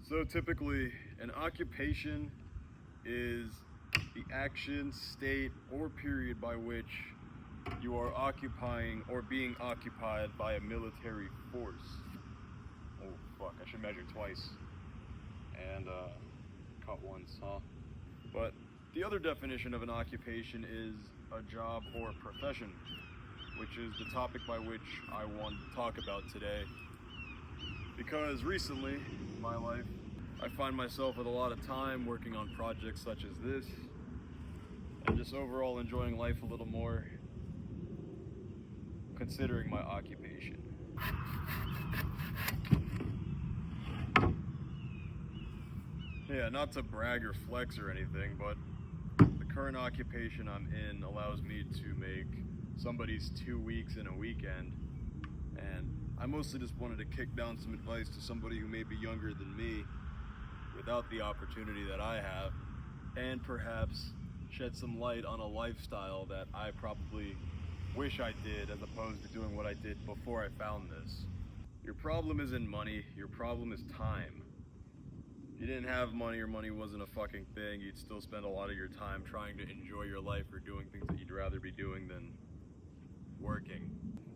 So typically, an occupation is the action, state, or period by which you are occupying or being occupied by a military force. Oh fuck, I should measure twice. And cut once, huh? But the other definition of an occupation is a job or profession, which is the topic by which I want to talk about today. Because recently, in my life, I find myself with a lot of time working on projects such as this, and just overall enjoying life a little more, considering my occupation. Yeah, not to brag or flex or anything, but the current occupation I'm in allows me to make somebody's 2 weeks in a weekend, and I mostly just wanted to kick down some advice to somebody who may be younger than me without the opportunity that I have, and perhaps shed some light on a lifestyle that I probably wish I did as opposed to doing what I did before I found this. Your problem isn't money, your problem is time. If you didn't have money or money wasn't a fucking thing, you'd still spend a lot of your time trying to enjoy your life or doing things that you'd rather be doing than working.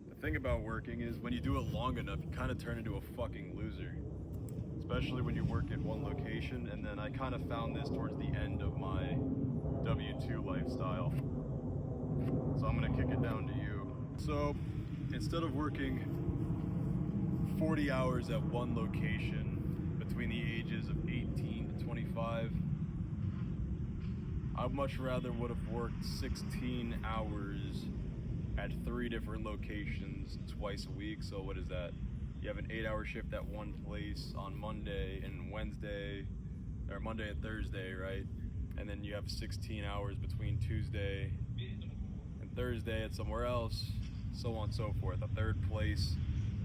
The thing about working is when you do it long enough, you kind of turn into a fucking loser. Especially when you work at one location, and then I kind of found this towards the end of my W-2 lifestyle. So I'm gonna kick it down to you. So instead of working 40 hours at one location between the ages of 18 to 25, I much rather would have worked 16 hours at 3 different locations twice a week. So what is that? You have an 8-hour shift at one place on Monday and Wednesday, or Monday and Thursday, right? And then you have 16 hours between Tuesday and Thursday at somewhere else, so on and so forth. A third place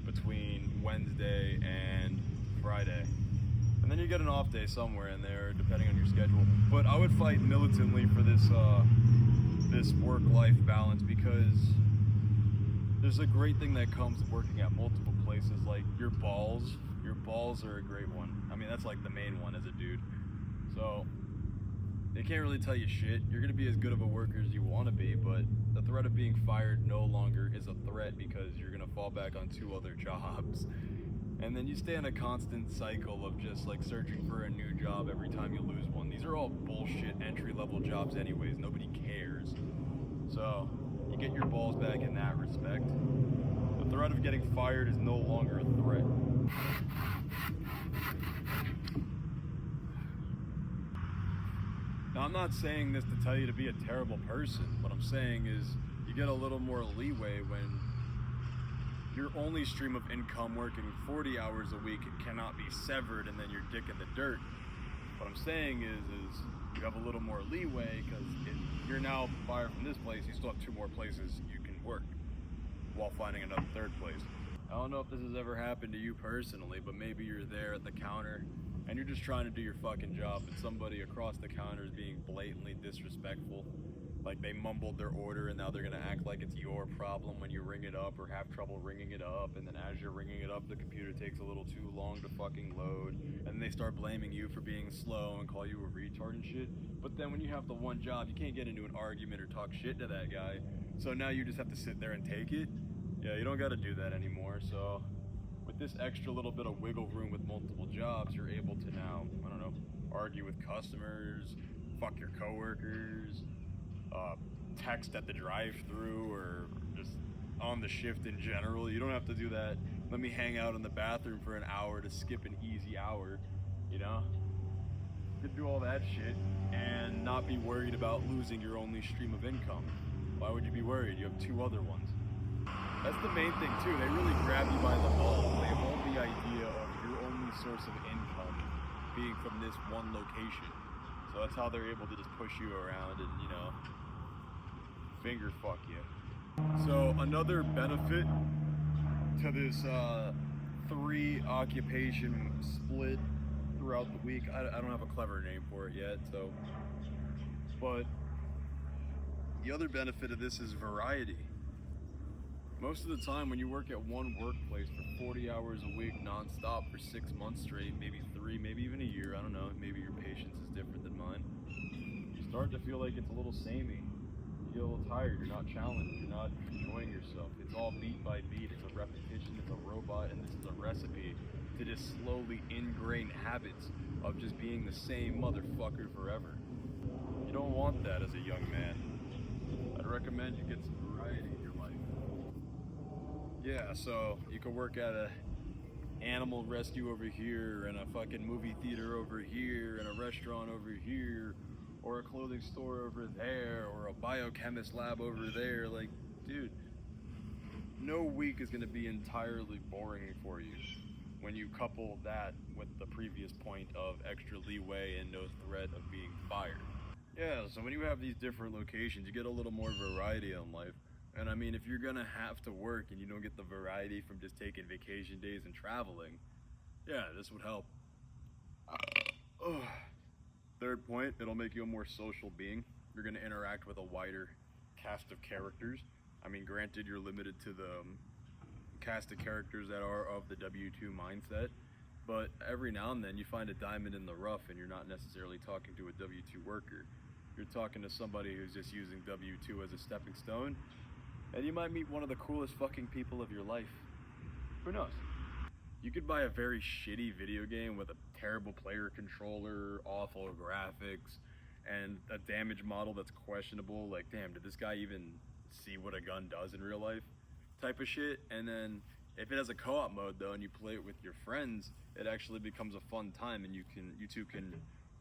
between Wednesday and Friday. And then you get an off day somewhere in there, depending on your schedule. But I would fight militantly for this this work-life balance, because there's a great thing that comes with working at multiple places. Like your balls are a great one. I mean, that's like the main one as a dude. So they can't really tell you shit. You're gonna be as good of a worker as you want to be, but the threat of being fired no longer is a threat, because you're gonna fall back on 2 other jobs. And then you stay in a constant cycle of just like searching for a new job every time you lose one. These are all bullshit entry-level jobs anyways. Nobody cares. So you get your balls back in that respect. The threat of getting fired is no longer a threat. Now, I'm not saying this to tell you to be a terrible person. What I'm saying is you get a little more leeway when your only stream of income working 40 hours a week cannot be severed and then you're dick in the dirt. What I'm saying is you have a little more leeway, because if you're now fired from this place, you still have 2 more places you can work while finding another third place. I don't know if this has ever happened to you personally, but maybe you're there at the counter and you're just trying to do your fucking job, and somebody across the counter is being blatantly disrespectful. Like they mumbled their order and now they're gonna act like it's your problem when you ring it up or have trouble ringing it up, and then as you're ringing it up, the computer takes a little too long to fucking load, and they start blaming you for being slow and call you a retard and shit. But then when you have the one job, you can't get into an argument or talk shit to that guy, so now you just have to sit there and take it. Yeah, you don't gotta do that anymore. So with this extra little bit of wiggle room with multiple jobs, you're able to now, I don't know, argue with customers, fuck your coworkers, text at the drive-thru, or just on the shift in general. You don't have to do that. Let me hang out in the bathroom for an hour to skip an easy hour, you know? You could do all that shit and not be worried about losing your only stream of income. Why would you be worried? You have 2 other ones. That's the main thing too. They really grab you by the balls. They hold the idea of your only source of income being from this one location. So that's how they're able to just push you around and, you know, finger fuck you. So another benefit to this 3 occupation split throughout the week, I don't have a clever name for it yet, so, but the other benefit of this is variety. Most of the time when you work at one workplace for 40 hours a week non-stop for 6 months straight, maybe 3, maybe even a year, I don't know, maybe your patience is different than mine, you start to feel like it's a little samey. You get a little tired, you're not challenged, you're not enjoying yourself. It's all beat by beat, it's a repetition, it's a robot, and this is a recipe to just slowly ingrain habits of just being the same motherfucker forever. You don't want that as a young man. I'd recommend you get some variety in your life. Yeah, so you could work at a animal rescue over here, and a fucking movie theater over here, and a restaurant over here, or a clothing store over there, or a biochemist lab over there. Like, dude, no week is gonna be entirely boring for you when you couple that with the previous point of extra leeway and no threat of being fired. Yeah, so when you have these different locations, you get a little more variety in life. And I mean, if you're gonna have to work and you don't get the variety from just taking vacation days and traveling, yeah, this would help. Third point, it'll make you a more social being. You're gonna interact with a wider cast of characters. I mean, granted, you're limited to the cast of characters that are of the W-2 mindset, but every now and then you find a diamond in the rough and you're not necessarily talking to a W-2 worker. You're talking to somebody who's just using W-2 as a stepping stone, and you might meet one of the coolest fucking people of your life. Who knows? You could buy a very shitty video game with a terrible player controller, awful graphics, and a damage model that's questionable. Like, damn, did this guy even see what a gun does in real life? Type of shit. And then if it has a co-op mode though, and you play it with your friends, it actually becomes a fun time, and you two can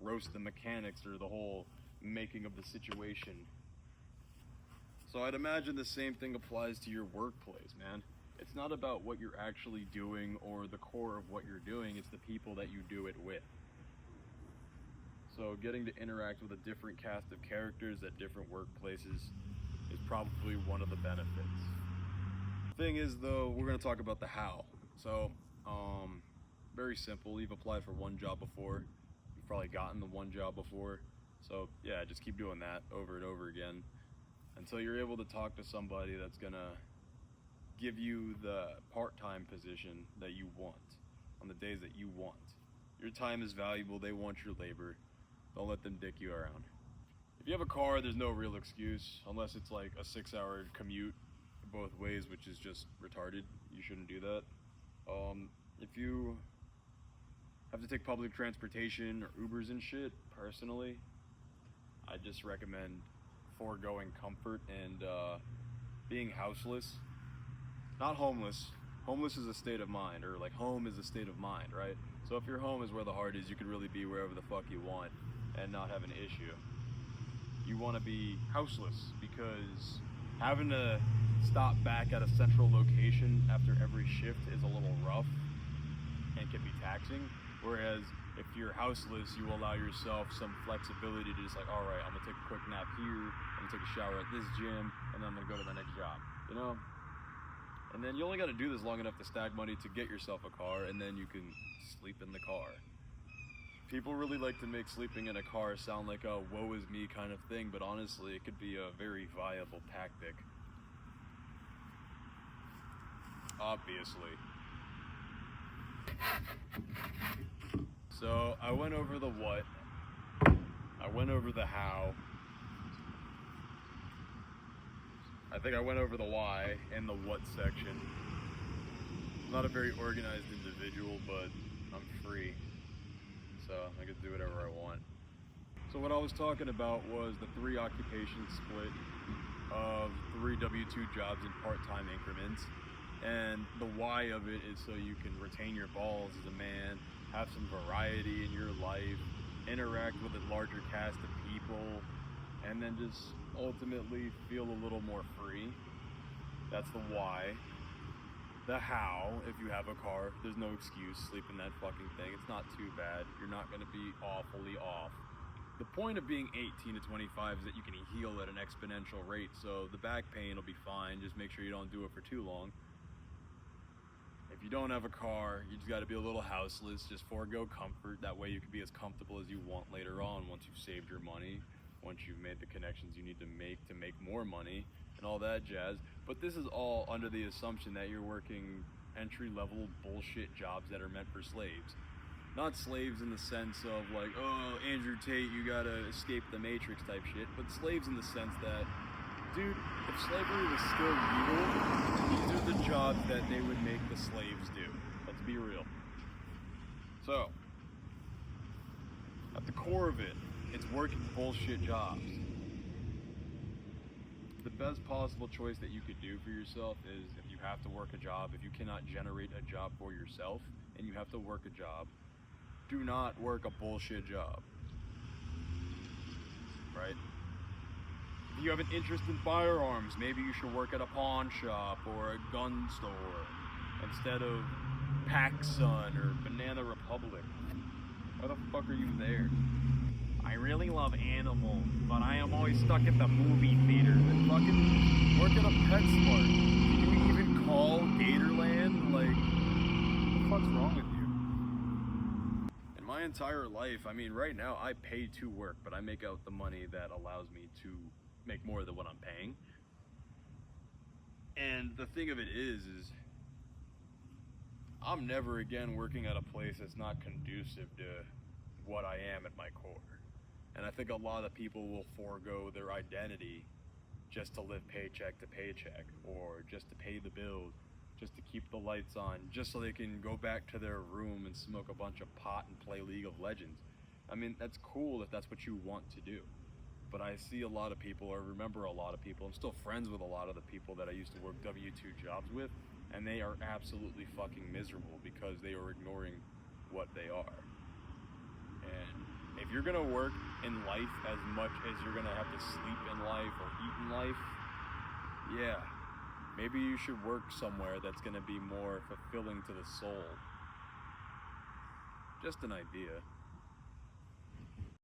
roast the mechanics or the whole making of the situation. So I'd imagine the same thing applies to your workplace, man. It's not about what you're actually doing or the core of what you're doing, it's the people that you do it with. So getting to interact with a different cast of characters at different workplaces is probably one of the benefits. Thing is though, we're gonna talk about the how. So, very simple. You've applied for one job before. You've probably gotten the one job before. So yeah, just keep doing that over and over again until you're able to talk to somebody that's gonna give you the part-time position that you want on the days that you want. Your time is valuable. They want your labor. Don't let them dick you around. If you have a car, there's no real excuse unless it's like a 6-hour commute both ways, which is just retarded. You shouldn't do that. If you have to take public transportation or Ubers and shit, personally, I just recommend foregoing comfort and being houseless. Not homeless. Homeless is a state of mind, or like home is a state of mind, right? So if your home is where the heart is, you can really be wherever the fuck you want and not have an issue. You want to be houseless because having to stop back at a central location after every shift is a little rough and can be taxing. Whereas if you're houseless, you allow yourself some flexibility to just like, all right, I'm gonna take a quick nap here, I'm gonna take a shower at this gym, and then I'm gonna go to the next job, you know? And then you only gotta do this long enough to stack money to get yourself a car, and then you can sleep in the car. People really like to make sleeping in a car sound like a woe is me kind of thing, but honestly, it could be a very viable tactic. Obviously. So I went over the what, I went over the how, I think I went over the why and the what section. I'm not a very organized individual, but I'm free, so I can do whatever I want. So what I was talking about was the 3 occupation split of 3 W-2 jobs in part-time increments. And the why of it is so you can retain your balls as a man, have some variety in your life, interact with a larger cast of people, and then just ultimately feel a little more free. That's the why. The how, if you have a car, there's no excuse, sleep in that fucking thing. It's not too bad. You're not gonna be awfully off. The point of being 18 to 25 is that you can heal at an exponential rate, so the back pain will be fine. Just make sure you don't do it for too long. If you don't have a car, you just got to be a little houseless. Just forego comfort. That way you can be as comfortable as you want later on once you've saved your money. once you've made the connections you need to make more money and all that jazz. But this is all under the assumption that you're working entry-level bullshit jobs that are meant for slaves. Not slaves in the sense of like, oh, Andrew Tate, you gotta escape the Matrix type shit, but slaves in the sense that, dude, if slavery was still legal, these are the jobs that they would make the slaves do. Let's be real. So, at the core of it, it's working bullshit jobs. The best possible choice that you could do for yourself is, if you have to work a job, if you cannot generate a job for yourself and you have to work a job, do not work a bullshit job. Right? If you have an interest in firearms, maybe you should work at a pawn shop or a gun store instead of PacSun or Banana Republic. Why the fuck are you there? I really love animals, but I am always stuck at the movie theater. Then fucking work at a PetSmart. Can you even call Gatorland? Like, what the fuck's wrong with you? In my entire life, I mean, right now I pay to work, but I make out the money that allows me to make more than what I'm paying. And the thing of it is I'm never again working at a place that's not conducive to what I am at my core. And I think a lot of people will forego their identity just to live paycheck to paycheck, or just to pay the bills, just to keep the lights on, just so they can go back to their room and smoke a bunch of pot and play League of Legends. I mean, that's cool if that's what you want to do. But I see a lot of people, or remember a lot of people, I'm still friends with a lot of the people that I used to work W-2 jobs with, and they are absolutely fucking miserable because they are ignoring what they are. And if you're gonna work in life as much as you're gonna have to sleep in life or eat in life, yeah, maybe you should work somewhere that's gonna be more fulfilling to the soul. Just an idea.